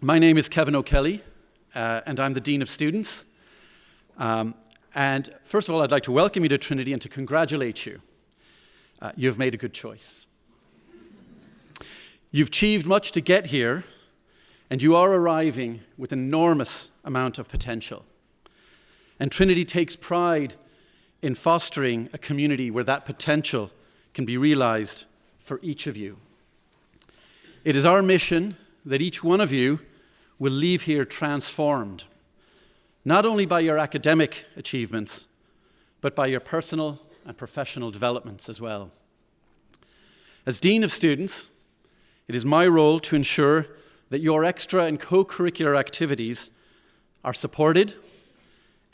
My name is Kevin O'Kelly, and I'm the Dean of Students. And first of all, I'd like to welcome you to Trinity and to congratulate you. You've made a good choice. You've achieved much to get here, and you are arriving with an enormous amount of potential. And Trinity takes pride in fostering a community where that potential can be realized for each of you. It is our mission that each one of you will leave here transformed, not only by your academic achievements, but by your personal and professional developments as well. As Dean of Students, it is my role to ensure that your extra and co-curricular activities are supported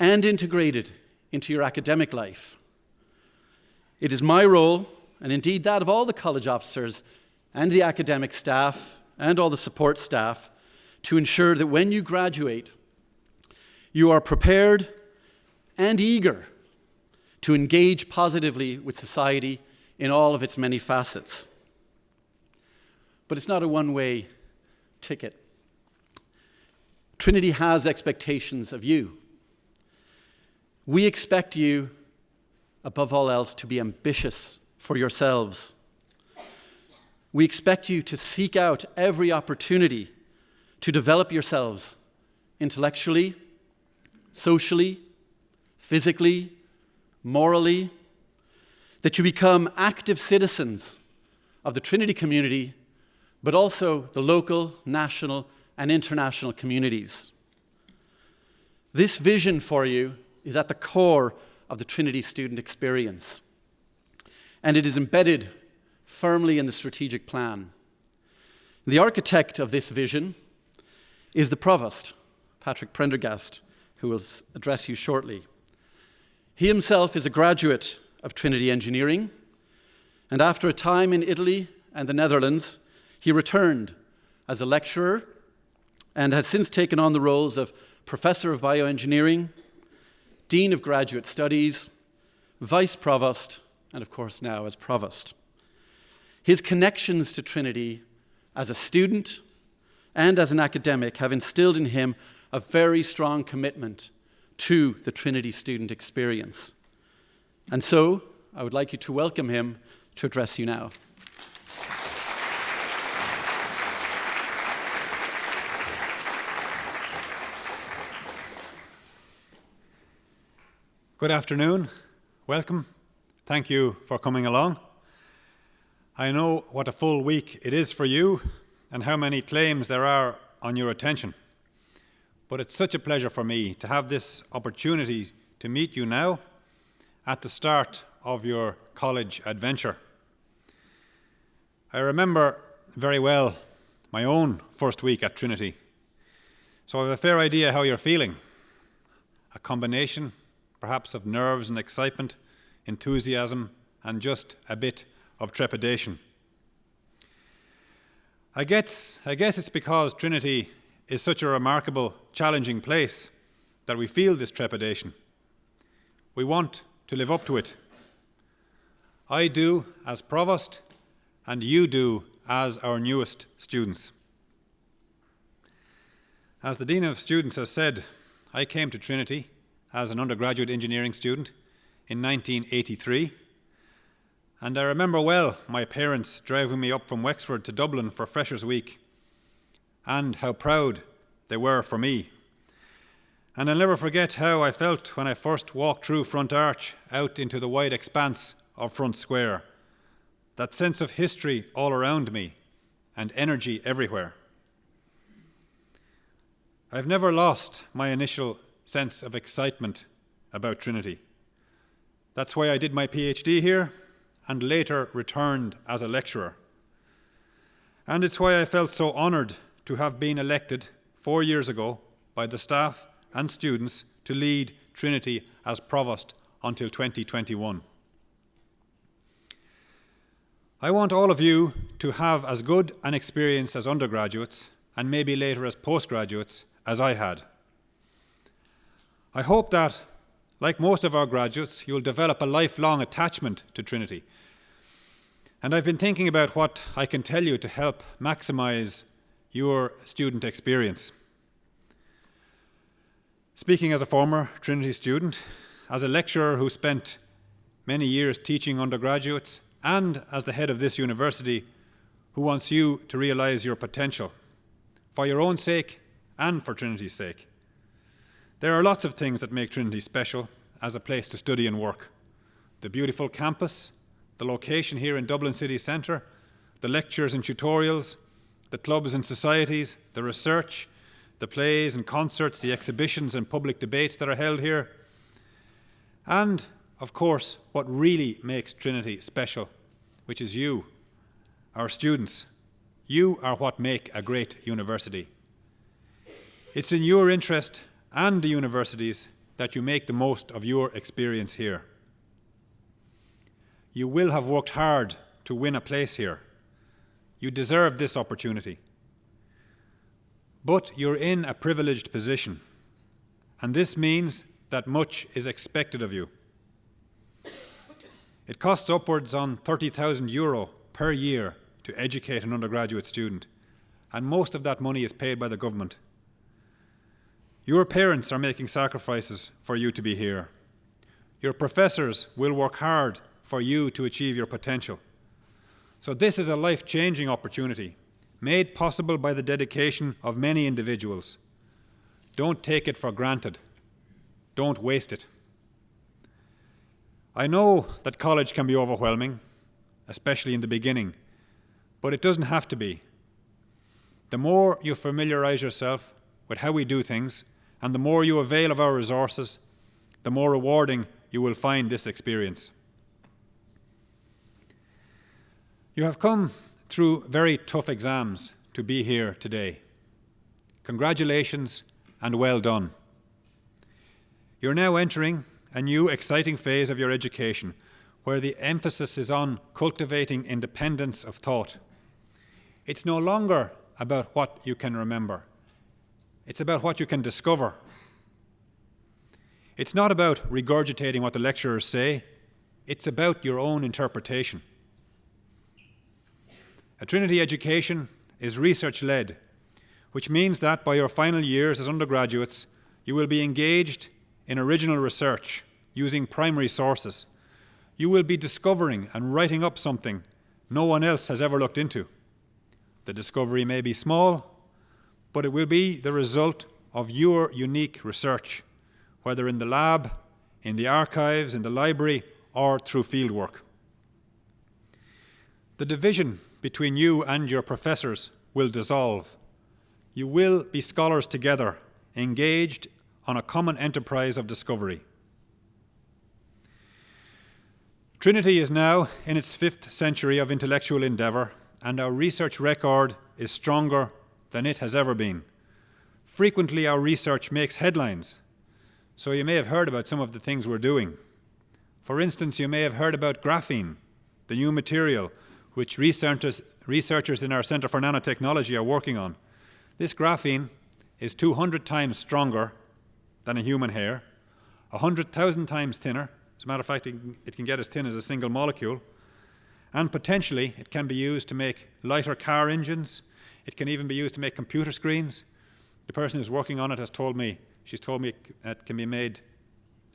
and integrated into your academic life. It is my role, and indeed that of all the college officers and the academic staff and all the support staff, to ensure that when you graduate, you are prepared and eager to engage positively with society in all of its many facets. But it's not a one-way ticket. Trinity has expectations of you. We expect you, above all else, to be ambitious for yourselves. We expect you to seek out every opportunity to develop yourselves intellectually, socially, physically, morally, that you become active citizens of the Trinity community, but also the local, national, and international communities. This vision for you is at the core of the Trinity student experience, and it is embedded firmly in the strategic plan. The architect of this vision is the Provost, Patrick Prendergast, who will address you shortly. He himself is a graduate of Trinity Engineering, and after a time in Italy and the Netherlands, he returned as a lecturer and has since taken on the roles of Professor of Bioengineering, Dean of Graduate Studies, Vice Provost, and of course now as Provost. His connections to Trinity as a student and as an academic have instilled in him a very strong commitment to the Trinity student experience. And so, I would like you to welcome him to address you now. Good afternoon. Welcome. Thank you for coming along. I know what a full week it is for you and how many claims there are on your attention. But it's such a pleasure for me to have this opportunity to meet you now at the start of your college adventure. I remember very well my own first week at Trinity, so I have a fair idea how you're feeling. A combination, perhaps, of nerves and excitement, enthusiasm, and just a bit of trepidation. I guess it's because Trinity is such a remarkable, challenging place that we feel this trepidation. We want to live up to it. I do as Provost, and you do as our newest students. As the Dean of Students has said, I came to Trinity as an undergraduate engineering student in 1983. And I remember well my parents driving me up from Wexford to Dublin for Freshers' Week, and how proud they were for me. And I'll never forget how I felt when I first walked through Front Arch out into the wide expanse of Front Square. That sense of history all around me and energy everywhere. I've never lost my initial sense of excitement about Trinity. That's why I did my PhD here and later returned as a lecturer. And it's why I felt so honoured to have been elected 4 years ago by the staff and students to lead Trinity as Provost until 2021. I want all of you to have as good an experience as undergraduates, and maybe later as postgraduates, as I had. I hope that, like most of our graduates, you'll develop a lifelong attachment to Trinity. And I've been thinking about what I can tell you to help maximise your student experience. Speaking as a former Trinity student, as a lecturer who spent many years teaching undergraduates, and as the head of this university who wants you to realise your potential, for your own sake and for Trinity's sake. There are lots of things that make Trinity special as a place to study and work. The beautiful campus, the location here in Dublin city centre, the lectures and tutorials, the clubs and societies, the research, the plays and concerts, the exhibitions and public debates that are held here. And, of course, what really makes Trinity special, which is you, our students. You are what make a great university. It's in your interest and the university's that you make the most of your experience here. You will have worked hard to win a place here. You deserve this opportunity. But you're in a privileged position, and this means that much is expected of you. It costs upwards on €30,000 per year to educate an undergraduate student, and most of that money is paid by the government. Your parents are making sacrifices for you to be here. Your professors will work hard for you to achieve your potential. So this is a life-changing opportunity, made possible by the dedication of many individuals. Don't take it for granted. Don't waste it. I know that college can be overwhelming, especially in the beginning, but it doesn't have to be. The more you familiarise yourself with how we do things, and the more you avail of our resources, the more rewarding you will find this experience. You have come through very tough exams to be here today. Congratulations and well done. You're now entering a new exciting phase of your education where the emphasis is on cultivating independence of thought. It's no longer about what you can remember. It's about what you can discover. It's not about regurgitating what the lecturers say. It's about your own interpretation. A Trinity education is research-led, which means that by your final years as undergraduates, you will be engaged in original research using primary sources. You will be discovering and writing up something no one else has ever looked into. The discovery may be small, but it will be the result of your unique research, whether in the lab, in the archives, in the library, or through fieldwork. The division between you and your professors will dissolve. You will be scholars together, engaged on a common enterprise of discovery. Trinity is now in its 5th century of intellectual endeavour, and our research record is stronger than it has ever been. Frequently, our research makes headlines, so you may have heard about some of the things we're doing. For instance, you may have heard about graphene, the new material which researchers in our Centre for Nanotechnology are working on. This graphene is 200 times stronger than a human hair, 100,000 times thinner. As a matter of fact, it can get as thin as a single molecule. And potentially, it can be used to make lighter car engines. It can even be used to make computer screens. The person who's working on it has told me, she's told me it can be made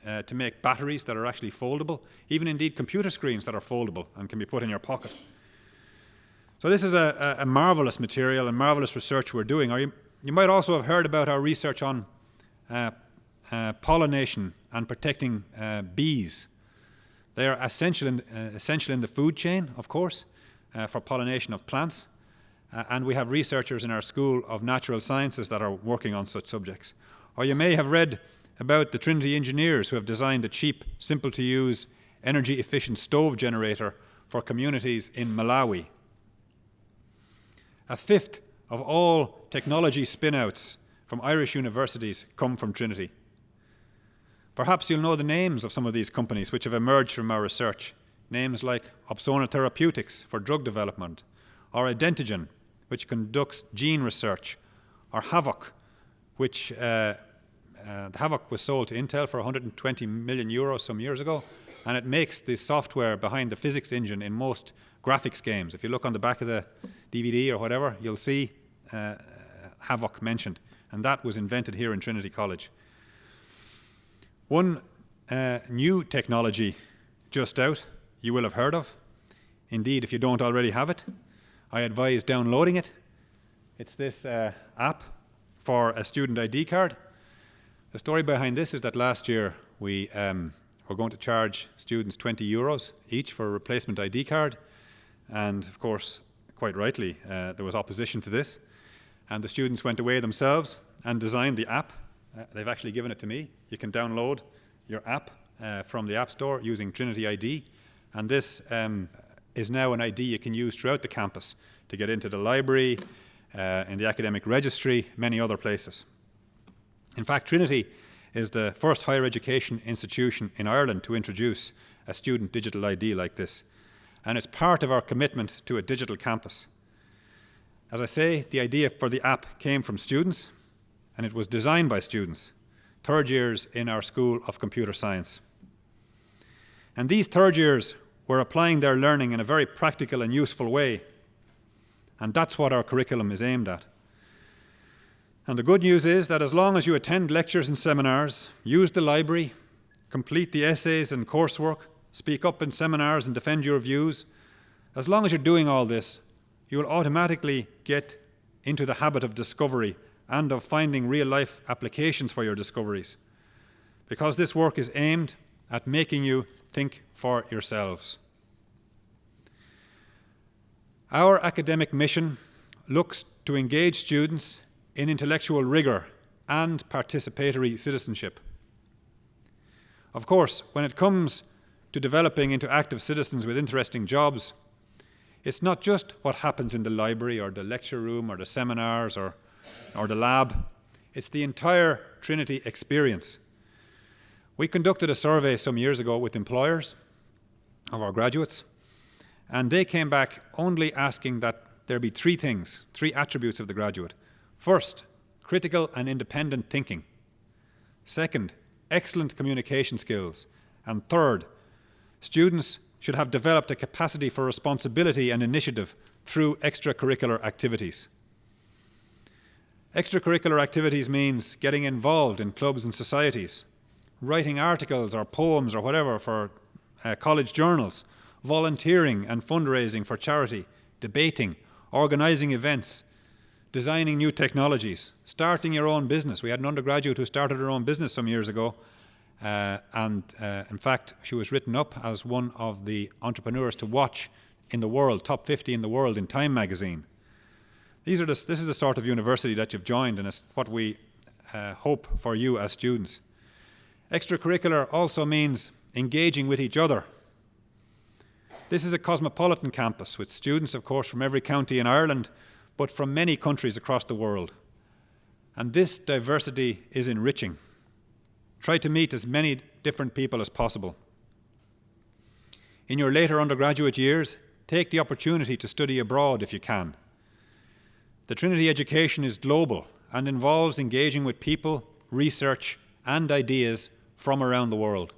to make batteries that are actually foldable, even indeed computer screens that are foldable and can be put in your pocket. So this is a marvellous material and marvellous research we're doing. Or you might also have heard about our research on pollination and protecting bees. They are essential in the food chain, of course, for pollination of plants. And we have researchers in our School of Natural Sciences that are working on such subjects. Or you may have read about the Trinity engineers who have designed a cheap, simple-to-use, energy-efficient stove generator for communities in Malawi. 1/5 of all technology spin-outs from Irish universities come from Trinity. Perhaps you'll know the names of some of these companies which have emerged from our research. Names like Opsona Therapeutics for drug development, or Identigen, which conducts gene research, or Havoc, which Havoc was sold to Intel for €120 million some years ago, and it makes the software behind the physics engine in most graphics games. If you look on the back of the DVD or whatever, you'll see havoc mentioned, and that was invented here in Trinity College. One new technology just out you will have heard of. Indeed, if you don't already have it, I advise downloading it. It's this app for a student ID card. The story behind this is that last year we were going to charge students €20 each for a replacement ID card, and of course, quite rightly, there was opposition to this, and the students went away themselves and designed the app. They've actually given it to me. You can download your app from the App Store using Trinity ID, and this is now an ID you can use throughout the campus to get into the library, in the academic registry, many other places. In fact, Trinity is the first higher education institution in Ireland to introduce a student digital ID like this, and it's part of our commitment to a digital campus. As I say, the idea for the app came from students, and it was designed by students, third years in our School of Computer Science. And these third years were applying their learning in a very practical and useful way, and that's what our curriculum is aimed at. And the good news is that as long as you attend lectures and seminars, use the library, complete the essays and coursework, speak up in seminars and defend your views, as long as you're doing all this, you will automatically get into the habit of discovery and of finding real-life applications for your discoveries, because this work is aimed at making you think for yourselves. Our academic mission looks to engage students in intellectual rigour and participatory citizenship. Of course, when it comes to developing into active citizens with interesting jobs, it's not just what happens in the library or the lecture room or the seminars or the lab. It's the entire Trinity experience. We conducted a survey some years ago with employers of our graduates, and they came back only asking that there be three things, three attributes of the graduate. First, critical and independent thinking. Second, excellent communication skills. And third, students should have developed a capacity for responsibility and initiative through extracurricular activities. Extracurricular activities means getting involved in clubs and societies, writing articles or poems or whatever for college journals, volunteering and fundraising for charity, debating, organising events, designing new technologies, starting your own business. We had an undergraduate who started her own business some years ago, and in fact, she was written up as one of the entrepreneurs to watch in the world, top 50 in the world in Time magazine. This is the sort of university that you've joined, and it's what we hope for you as students. Extracurricular also means engaging with each other. This is a cosmopolitan campus with students, of course, from every county in Ireland, but from many countries across the world. And this diversity is enriching. Try to meet as many different people as possible. In your later undergraduate years, take the opportunity to study abroad if you can. The Trinity education is global and involves engaging with people, research, and ideas from around the world.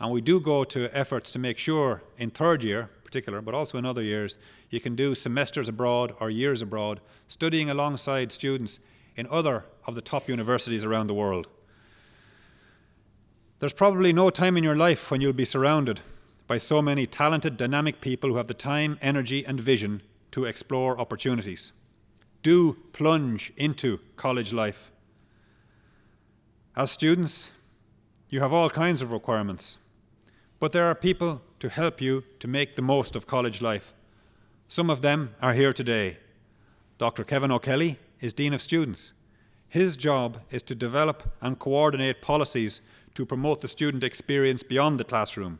And we do go to efforts to make sure in third year, in particular, but also in other years, you can do semesters abroad or years abroad, studying alongside students in other of the top universities around the world. There's probably no time in your life when you'll be surrounded by so many talented, dynamic people who have the time, energy, and vision to explore opportunities. Do plunge into college life. As students, you have all kinds of requirements, but there are people to help you to make the most of college life. Some of them are here today. Dr. Kevin O'Kelly is Dean of Students. His job is to develop and coordinate policies to promote the student experience beyond the classroom.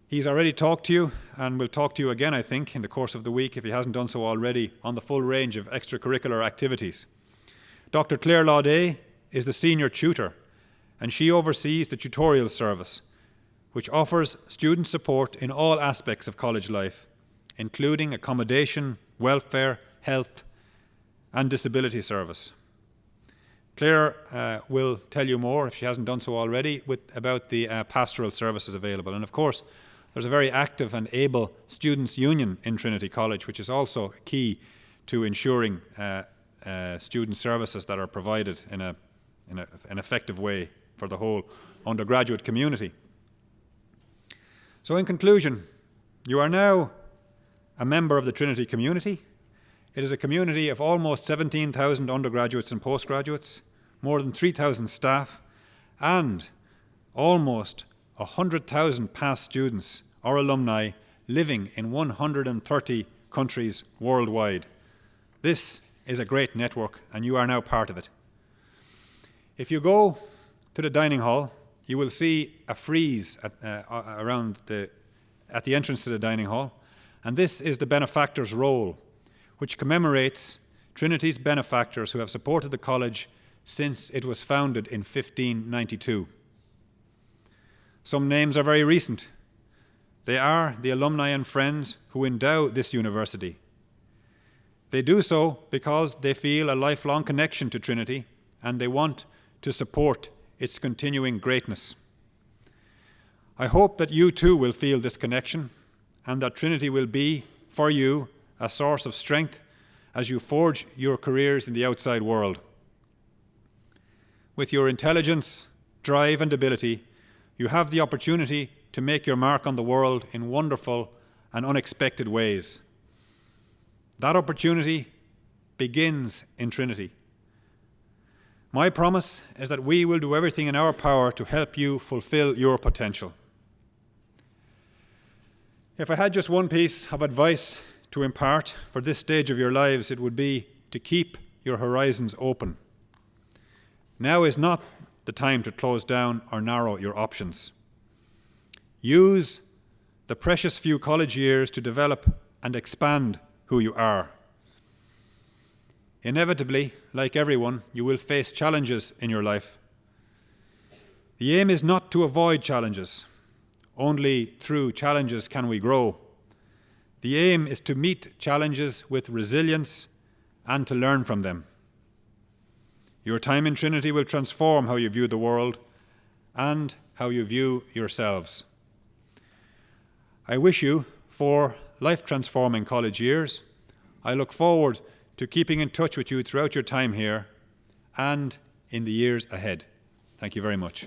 He's already talked to you and will talk to you again, I think, in the course of the week, if he hasn't done so already, on the full range of extracurricular activities. Dr. Claire Laudet is the senior tutor, and she oversees the tutorial service, which offers student support in all aspects of college life, including accommodation, welfare, health, and disability service. Claire will tell you more, if she hasn't done so already, about the pastoral services available. And of course, there's a very active and able students' union in Trinity College, which is also key to ensuring student services that are provided in an effective way for the whole undergraduate community. So in conclusion, you are now a member of the Trinity community. It is a community of almost 17,000 undergraduates and postgraduates, more than 3,000 staff, and almost 100,000 past students or alumni living in 130 countries worldwide. This is a great network, and you are now part of it. If you go to the dining hall, you will see a frieze at the entrance to the dining hall, and this is the benefactor's roll, which commemorates Trinity's benefactors who have supported the college since it was founded in 1592. Some names are very recent. They are the alumni and friends who endow this university. They do so because they feel a lifelong connection to Trinity and they want to support its continuing greatness. I hope that you too will feel this connection and that Trinity will be, for you, a source of strength as you forge your careers in the outside world. With your intelligence, drive and ability, you have the opportunity to make your mark on the world in wonderful and unexpected ways. That opportunity begins in Trinity. My promise is that we will do everything in our power to help you fulfill your potential. If I had just one piece of advice to impart for this stage of your lives, it would be to keep your horizons open. Now is not the time to close down or narrow your options. Use the precious few college years to develop and expand who you are. Inevitably, like everyone, you will face challenges in your life. The aim is not to avoid challenges. Only through challenges can we grow. The aim is to meet challenges with resilience and to learn from them. Your time in Trinity will transform how you view the world and how you view yourselves. I wish you 4 life-transforming college years. I look forward to keeping in touch with you throughout your time here and in the years ahead. Thank you very much.